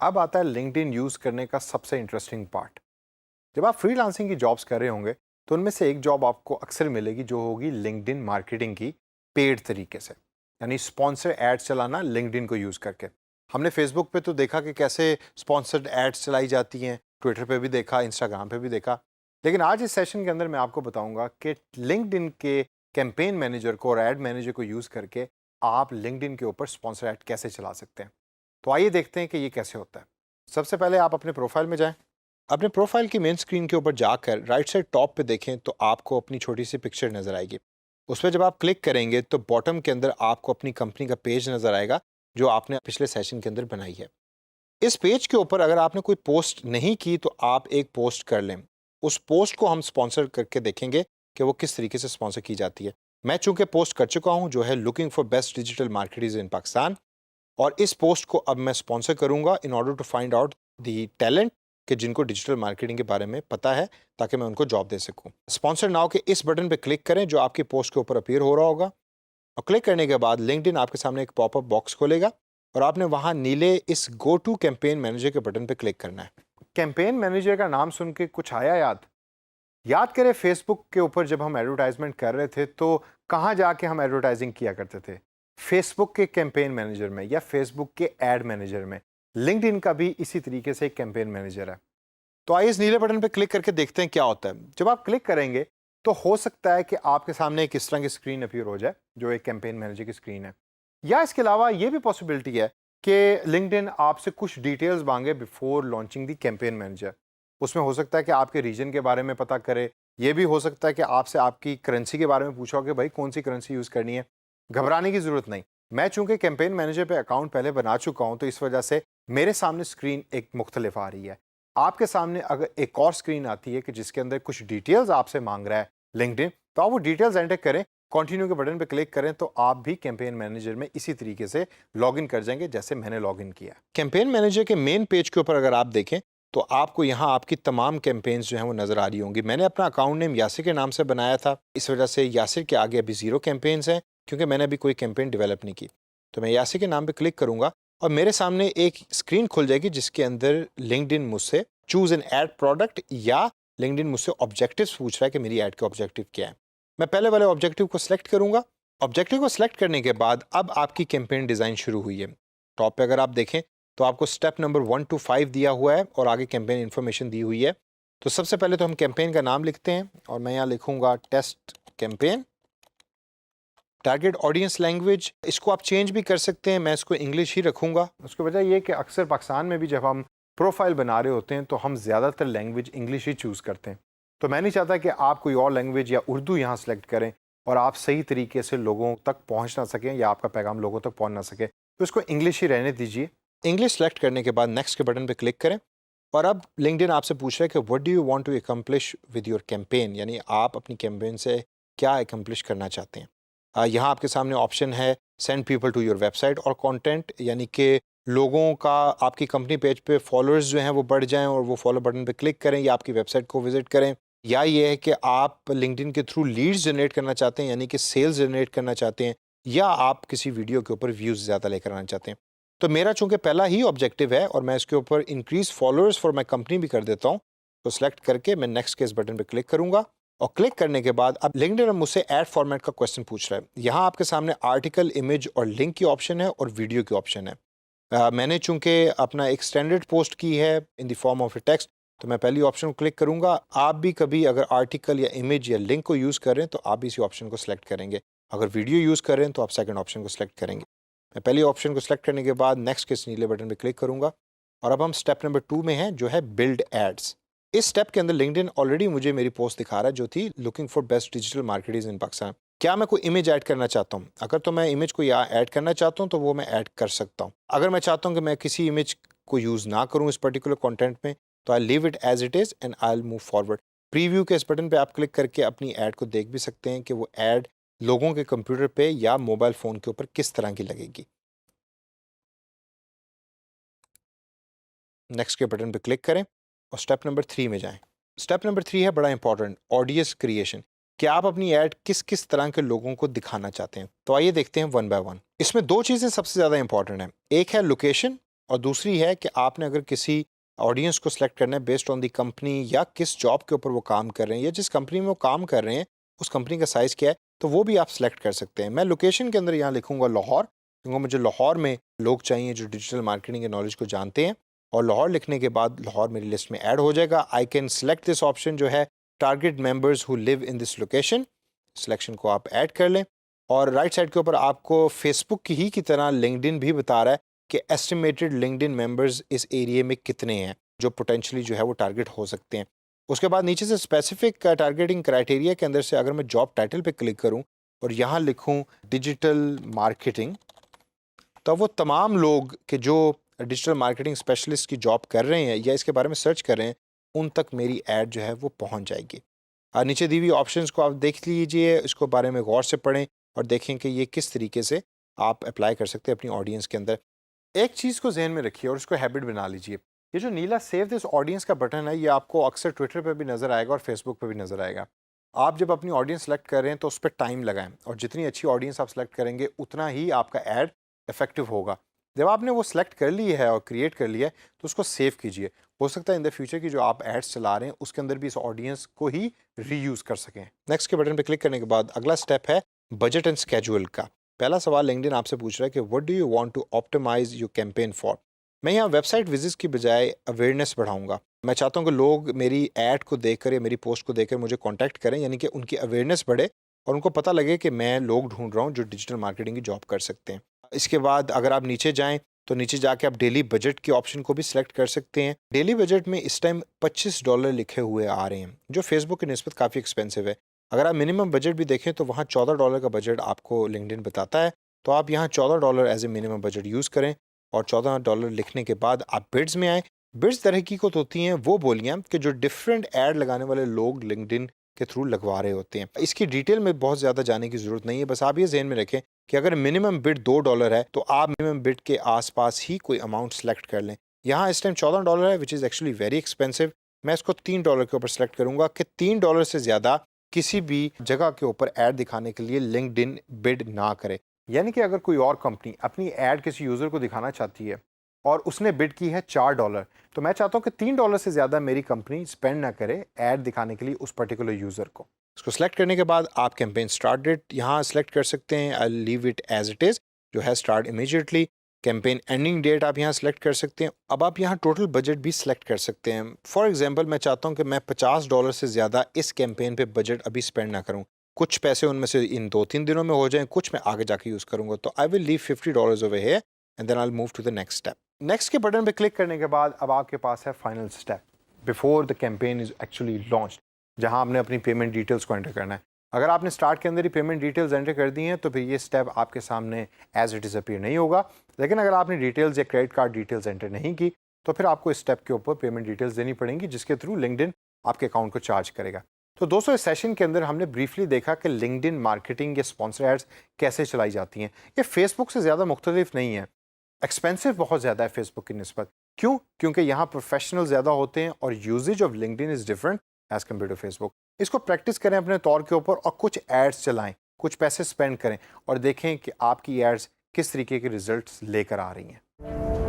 अब आता है लिंक्डइन यूज करने का सबसे इंटरेस्टिंग पार्ट। जब आप फ्रीलांसिंग की जॉब्स कर रहे होंगे तो उनमें से एक जॉब आपको अक्सर मिलेगी जो होगी लिंक्डइन मार्केटिंग की, पेड तरीके से, यानी स्पॉन्सर एड्स चलाना लिंक्डइन को यूज करके। हमने फेसबुक पे तो देखा कि कैसे स्पॉन्सर्ड एड्स चलाई जाती हैं, ट्विटर पे भी देखा, इंस्टाग्राम पे भी देखा। लेकिन आज इस सेशन के अंदर मैं आपको बताऊंगा कि लिंक्डइन के कैंपेन मैनेजर को और एड मैनेजर को यूज करके आप लिंक्डइन के ऊपर स्पॉन्सर एड कैसे चला सकते हैं। तो आइए देखते हैं कि ये कैसे होता है। सबसे पहले आप अपने प्रोफाइल में जाएं। अपने प्रोफाइल की मेन स्क्रीन के ऊपर जाकर राइट साइड टॉप पे देखें तो आपको अपनी छोटी सी पिक्चर नज़र आएगी। उस पर जब आप क्लिक करेंगे तो बॉटम के अंदर आपको अपनी कंपनी का पेज नज़र आएगा जो आपने पिछले सेशन के अंदर बनाई है। इस पेज के ऊपर अगर आपने कोई पोस्ट नहीं की तो आप एक पोस्ट कर लें। उस पोस्ट को हम स्पॉन्सर करके देखेंगे कि वो किस तरीके से स्पॉन्सर की जाती है। मैं चूंकि पोस्ट कर चुका हूं जो है looking for best digital marketers in Pakistan, और इस पोस्ट को अब मैं स्पॉन्सर करूंगा in order to find out the talent कि जिनको डिजिटल मार्केटिंग के बारे में पता है, ताकि मैं उनको जॉब दे सकूं। स्पॉन्सर नाउ के इस बटन पे क्लिक करें जो आपकी पोस्ट के ऊपर अपीयर हो रहा होगा, और क्लिक करने के बाद लिंक्डइन आपके सामने एक पॉपअप बॉक्स खोलेगा और आपने वहां नीले इस गो टू कैंपेन मैनेजर के बटन पे क्लिक करना है। कैंपेन मैनेजर का नाम सुन के कुछ आया याद? याद करें फेसबुक के ऊपर जब हम एडवर्टाइजमेंट कर रहे थे तो कहाँ जाके हम एडवर्टाइजिंग किया करते थे? फेसबुक के कैंपेन मैनेजर में या फेसबुक के एड मैनेजर में। लिंक्डइन का भी इसी तरीके से एक कैंपेन मैनेजर है। तो आइए इस नीले बटन पर क्लिक करके देखते हैं क्या होता है। जब आप क्लिक करेंगे तो हो सकता है कि आपके सामने एक इस तरह की स्क्रीन अपीयर हो जाए जो एक कैंपेन मैनेजर की स्क्रीन है, या इसके अलावा ये भी पॉसिबिलिटी है कि लिंक्डइन आपसे कुछ डिटेल्स मांगे बिफोर लॉन्चिंग दी कैंपेन मैनेजर। उसमें हो सकता है कि आपके रीजन के बारे में पता करे, ये भी हो सकता है कि आपसे आपकी करेंसी के बारे में पूछा हो कि भाई कौन सी करेंसी यूज़ करनी है। घबराने की ज़रूरत नहीं। मैं चूंकि कैंपेन मैनेजर पे अकाउंट पहले बना चुका हूं तो इस वजह से मेरे सामने स्क्रीन एक मुख्तलिफ आ रही है। आपके सामने अगर एक और स्क्रीन आती है कि जिसके अंदर कुछ डिटेल्स आपसे मांग रहा है लिंक्डइन, तो आप वो डिटेल्स एंटर करें, कंटिन्यू के बटन पे क्लिक करें तो आप भी कैंपेन मैनेजर में इसी तरीके से लॉगिन कर जाएंगे जैसे मैंने लॉगिन किया। कैंपेन मैनेजर के मेन पेज के ऊपर अगर आप देखें तो आपको यहाँ आपकी तमाम कैंपेन्स जो हैं वो नज़र आ रही होंगी। मैंने अपना अकाउंट नेम यासिर के नाम से बनाया था, इस वजह से यासिर के आगे अभी 0 कैंपेन्स हैं क्योंकि मैंने अभी कोई कैंपेन डेवलप नहीं की। तो मैं यासिर के नाम पे क्लिक करूंगा और मेरे सामने एक स्क्रीन खुल जाएगी जिसके अंदर लिंक्डइन मुझसे चूज एन एड प्रोडक्ट या लिंक्डइन मुझसे ऑब्जेक्टिव्स पूछ रहा है कि मेरी ऐड का ऑब्जेक्टिव क्या है। मैं पहले वाले ऑब्जेक्टिव को सिलेक्ट करूंगा। ऑब्जेक्टिव को सिलेक्ट करने के बाद अब आपकी कैंपेन डिज़ाइन शुरू हुई है। टॉप पे अगर आप देखें तो आपको स्टेप नंबर 1 to 5 दिया हुआ है और आगे कैंपेन इन्फॉर्मेशन दी हुई है। तो सबसे पहले तो हम कैंपेन का नाम लिखते हैं और मैं यहाँ लिखूंगा test campaign. Target audience language इसको आप चेंज भी कर सकते हैं, मैं इसको इंग्लिश ही रखूंगा। उसकी वजह ये कि अक्सर पाकिस्तान में भी जब हम प्रोफाइल बना रहे होते हैं तो हम ज़्यादातर लैंग्वेज इंग्लिश ही चूज़ करते हैं। तो मैं नहीं चाहता कि आप कोई और लैंग्वेज या उर्दू यहाँ सेलेक्ट करें और आप सही तरीके से लोगों तक पहुँच ना सकें या आपका पैगाम लोगों तक पहुँच ना सके, तो इसको इंग्लिश ही रहने दीजिए। इंग्लिश सेलेक्ट करने के बाद नेक्स्ट के बटन पर क्लिक करें और अब लिंक्डइन आपसे पूछ रहा है कि what do you want to accomplish with your campaign, यानी आप अपनी कैंपेन से क्या अकम्प्लिश करना चाहते हैं। यहाँ आपके सामने ऑप्शन है send people to your website और कंटेंट, यानी कि लोगों का आपकी कंपनी पेज पे फॉलोअर्स जो हैं वो बढ़ जाएं और वो फॉलो बटन पे क्लिक करें या आपकी वेबसाइट को विजिट करें, या ये है कि आप लिंक्डइन के थ्रू लीड्स जनरेट करना चाहते हैं यानी कि सेल्स जनरेट करना चाहते हैं, या आप किसी वीडियो के ऊपर व्यूज़ ज़्यादा लेकर आना चाहते हैं। तो मेरा चूंकि पहला ही ऑब्जेक्टिव है और मैं इसके ऊपर increase followers for my company भी कर देता हूँ, तो सेलेक्ट करके मैं नेक्स्ट के इस बटन पर क्लिक करूँगा और क्लिक करने के बाद अब लिंक्डइन मुझसे ऐड फॉर्मेट का क्वेश्चन पूछ रहा है। यहाँ आपके सामने आर्टिकल, इमेज और लिंक की ऑप्शन है और वीडियो की ऑप्शन है। मैंने चूंकि अपना एक स्टैंडर्ड पोस्ट की है in the form of A text, तो मैं पहली ऑप्शन को क्लिक करूँगा। आप भी कभी अगर आर्टिकल या इमेज या लिंक को यूज़ कर रहे हैं तो आप भी इसी ऑप्शन को सिलेक्ट करेंगे। अगर वीडियो यूज़ कर रहे हैं तो आप सेकंड ऑप्शन को सिलेक्ट करेंगे। मैं पहली ऑप्शन को सिलेक्ट करने के बाद नेक्स्ट के इस नीले बटन पर क्लिक करूँगा और अब हम स्टेप नंबर 2 में हैं जो है बिल्ड एड्स। इस स्टेप के अंदर लिंक्डइन ऑलरेडी मुझे मेरी पोस्ट दिखा रहा है जो थी looking for best digital marketers in Pakistan. क्या मैं कोई इमेज ऐड करना चाहता हूँ? अगर तो मैं इमेज को यहाँ ऐड करना चाहता हूँ तो वो मैं ऐड कर सकता हूँ। अगर मैं चाहता हूँ कि मैं किसी इमेज को यूज़ ना करूँ इस पर्टिकुलर कंटेंट में, तो I leave it as it is and I will move forward. Preview के इस बटन पे आप क्लिक करके अपनी ऐड को देख भी सकते हैं कि वो ऐड लोगों के कंप्यूटर पे या मोबाइल फ़ोन के ऊपर किस तरह की लगेगी। नेक्स्ट के बटन पे क्लिक करें और स्टेप नंबर 3 में जाएं। स्टेप नंबर 3 है बड़ा इंपॉर्टेंट, ऑडियंस क्रिएशन। कि आप अपनी ऐड किस किस तरह के लोगों को दिखाना चाहते हैं। तो आइए देखते हैं वन बाय वन। इसमें दो चीज़ें सबसे ज़्यादा इंपॉर्टेंट हैं। एक है लोकेशन और दूसरी है कि आपने अगर किसी ऑडियंस को सिलेक्ट करना है बेस्ड ऑन दी कंपनी या किस जॉब के ऊपर वो काम कर रहे हैं या जिस कंपनी में वो काम कर रहे हैं उस कंपनी का साइज़ क्या है, तो वो भी आप सिलेक्ट कर सकते हैं। मैं लोकेशन के अंदर यहाँ लिखूंगा लाहौर, क्योंकि मुझे लाहौर में लोग चाहिए जो डिजिटल मार्केटिंग के नॉलेज को जानते हैं। और लाहौर लिखने के बाद लाहौर मेरी लिस्ट में ऐड हो जाएगा। I can select this option जो है target members who live in this location. Selection को आप ऐड कर लें और राइट साइड के ऊपर आपको फेसबुक की ही की तरह लिंक्डइन भी बता रहा है कि एस्टिमेटेड लिंक्डइन मेंबर्स इस एरिया में कितने हैं जो पोटेंशली जो है वो टारगेट हो सकते हैं। उसके बाद नीचे से स्पेसिफिक टारगेटिंग क्राइटेरिया के अंदर से अगर मैं जॉब टाइटल पे क्लिक करूं और यहाँ लिखूं डिजिटल मार्केटिंग, तो वो तमाम लोग के जो डिजिटल मार्केटिंग स्पेशलिस्ट की जॉब कर रहे हैं या इसके बारे में सर्च कर रहे हैं उन तक मेरी ऐड जो है वो पहुँच जाएगी। नीचे दी हुई ऑप्शंस को आप देख लीजिए, इसको बारे में गौर से पढ़ें और देखें कि ये किस तरीके से आप अप्लाई कर सकते हैं अपनी ऑडियंस के अंदर। एक चीज़ को जहन में रखिए और इसको हैबिट बना लीजिए। ये जो नीला सेव दिस ऑडियंस का बटन है ये आपको अक्सर ट्विटर पे भी नज़र आएगा और फेसबुक पे भी नज़र आएगा। आप जब अपनी ऑडियंस सेलेक्ट कर रहे हैं तो उस पर टाइम लगाएं और जितनी अच्छी ऑडियंस आप सेलेक्ट करेंगे उतना ही आपका ऐड इफेक्टिव होगा। जब आपने वो सिलेक्ट कर ली है और क्रिएट कर लिया है तो उसको सेव कीजिए। हो सकता है इन द फ्यूचर की जो आप एड्स चला रहे हैं उसके अंदर भी इस ऑडियंस को ही रीयूज़ कर सकें। नेक्स्ट के बटन पर क्लिक करने के बाद अगला स्टेप है बजट एंड स्केड्यूल का। पहला सवाल लिंक्डइन आपसे पूछ रहा है कि what do you want to optimise your campaign for. मैं यहाँ वेबसाइट विजिट्स की बजाय अवेयरनेस बढ़ाऊंगा। मैं चाहता हूँ कि लोग मेरी ऐड को देखकर या मेरी पोस्ट को देखकर मुझे कांटेक्ट करें, यानी कि उनकी अवेयरनेस बढ़े और उनको पता लगे कि मैं लोग ढूंढ रहा हूँ जो डिजिटल मार्केटिंग की जॉब कर सकते हैं। इसके बाद अगर आप नीचे जाएँ तो नीचे जाके आप डेली बजट के ऑप्शन को भी सिलेक्ट कर सकते हैं। डेली बजट में इस टाइम $25 लिखे हुए आ रहे हैं जो फेसबुक की निस्बत काफ़ी एक्सपेंसिव है। अगर आप मिनिमम बजट भी देखें तो वहाँ $14 का बजट आपको लिंक्डइन बताता है। तो आप यहाँ $14 as a minimum budget use करें और $14 लिखने के बाद आप बिड्स में आए। बिड्स तरह की को होती हैं वो बोलियाँ कि जो डिफरेंट ऐड लगाने वाले लोग लिंक्डइन के थ्रू लगवा रहे होते हैं। इसकी डिटेल में बहुत ज़्यादा जाने की ज़रूरत नहीं है, बस आप ये जहन में रखें कि अगर मिनिमम बिड $2 है तो आप मिनिमम बिड के आसपास ही कोई अमाउंट सेलेक्ट कर लें। यहाँ इस टाइम $14 है which is actually very expensive. मैं इसको $3 के ऊपर सेलेक्ट करूँगा कि $3 से ज़्यादा किसी भी जगह के ऊपर ऐड दिखाने के लिए लिंक्डइन बिड ना करे। यानी कि अगर कोई और कंपनी अपनी ऐड किसी यूज़र को दिखाना चाहती है और उसने बिड की है $4, तो मैं चाहता हूँ कि $3 से ज़्यादा मेरी कंपनी स्पेंड ना करे ऐड दिखाने के लिए उस पर्टिकुलर यूज़र को। इसको सेलेक्ट करने के बाद आप कैंपेन स्टार्ट डेट यहाँ सेलेक्ट कर सकते हैं। I leave it as it is जो है start immediately. Campaign ending date आप यहाँ सेलेक्ट कर सकते हैं। अब आप यहाँ टोटल बजट भी सिलेक्ट कर सकते हैं। फॉर एग्जांपल मैं चाहता हूँ कि मैं $50 से ज़्यादा इस कैंपेन पे बजट अभी स्पेंड ना करूँ। कुछ पैसे उनमें से इन 2-3 दिनों में हो जाएं, कुछ मैं आगे जाके यूज़ करूँगा। तो I will leave $50 over here and then I will move to the next step. Next के बटन पे क्लिक करने के बाद अब आपके पास है final step before the campaign is actually launched, जहां आपने अपनी पेमेंट डिटेल्स को एंटर करना है। अगर आपने स्टार्ट के अंदर ही पेमेंट डिटेल्स एंटर कर दी हैं तो फिर ये स्टेप आपके सामने एज इट इज़ अपीयर नहीं होगा। लेकिन अगर आपने डिटेल्स या क्रेडिट कार्ड डिटेल्स एंटर नहीं की तो फिर आपको इस स्टेप के ऊपर पेमेंट डिटेल्स देनी पड़ेंगी जिसके थ्रू लिंक्डइन आपके अकाउंट को चार्ज करेगा। तो दोस्तों इस सेशन के अंदर हमने ब्रीफली देखा कि लिंक्डइन मार्केटिंग या स्पॉन्सर एड्स कैसे चलाई जाती हैं। ये फेसबुक से ज़्यादा मुख्तलिफ नहीं है, एक्सपेंसिव बहुत ज़्यादा है फेसबुक की निस्बत। क्यों? क्योंकि यहाँ प्रोफेशनल ज़्यादा होते हैं और usages of LinkedIn is different as compare to Facebook. इसको प्रैक्टिस करें अपने तौर के ऊपर और कुछ एड्स चलाएं, कुछ पैसे स्पेंड करें और देखें कि आपकी एड्स किस तरीके के रिजल्ट्स लेकर आ रही हैं।